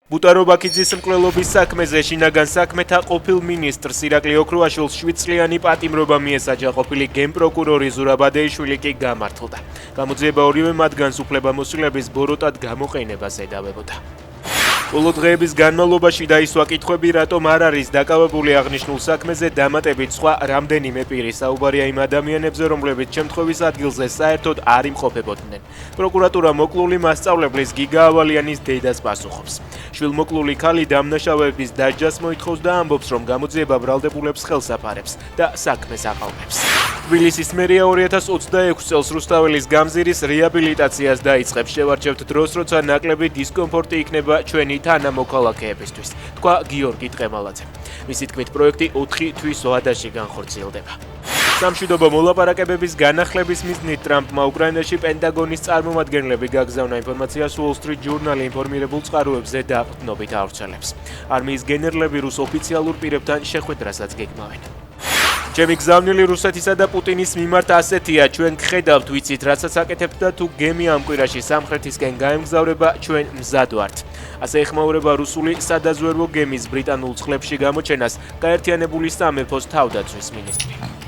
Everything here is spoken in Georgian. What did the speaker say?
ბუტარო ბაქიძის მკვლელობის საქმეზე შინაგან საქმეთა ყოფილ მინისტრს ირაკლი ოქრუაშვილს 7 წლიანი პატიმრობა მიესაჯა ყოფილი გენპროკურორი ზურაბ ადეიშვილი კი გამართლდა. გამოძიება ორივე მათგანს უფლებამოსილების ბოროტად გამოყენებას ედავებოდა. ბოლო დღეების განმავლობაში დაისვა კითხვები, რატომ არ არის დაკავებული აღნიშნულ საქმეზე დამატებით სხვა რამდენიმე პირი. საუბარია იმ ადამიანებზე, რომლებიც შემთხვევის ადგილზე საერთოდ არ იმყოფებოდნენ. პროკურატურა მოკლული მასწავლებლის გიგა ავალიანის დედას პასუხობს. შვილმოკლული ქალი დამნაშავეების დასჯას მოითხოვს და ამბობს, რომ გამოძიება ბრალდებულებს ხელს აფარებს და საქმეს აყალბებს. თბილისის მერია 2026 წელს რუსთაველის გამზირის რეაბილიტაციას დაიწყებს. შევარჩევთ დროს, როცა ნაკლები დისკომფორტი იქნება ჩვენი თანამოქალაქეებისთვის, თქვა გიორგი ტყემალაძე. მისი თქმით, პროექტი 4 თვის ვადაში განხორციელდება. სამშვიდობო მოლაპარაკებების განახლების მიზნით ტრამპმა უკრაინაში პენტაგონის წარმომადგენლები გაგზავნა ინფორმაციას Wall Street Journal ინფორმირებულ წყაროებზე დაყრდნობით ავრცელებს. არმიის გენერლები რუს ოფიციალურ პირებთან შეხვედრასაც გეგმავენ. ჩემი გზავნილი რუსეთისა და პუტინის მიმართ ასეთია, ჩვენ გხედავთ, ვიცით, რასაც აკეთებთ და თუ გემი ამ კვირაში სამხრეთისკენ გაემგზავრება, ჩვენ მზად ვართ. ასე ეხმაურება რუსული სადაზვერვო გემის ბრიტანულ წყლებში გამოჩენას გაერთიანებული სამეფოს თავდაცვის მინისტრი.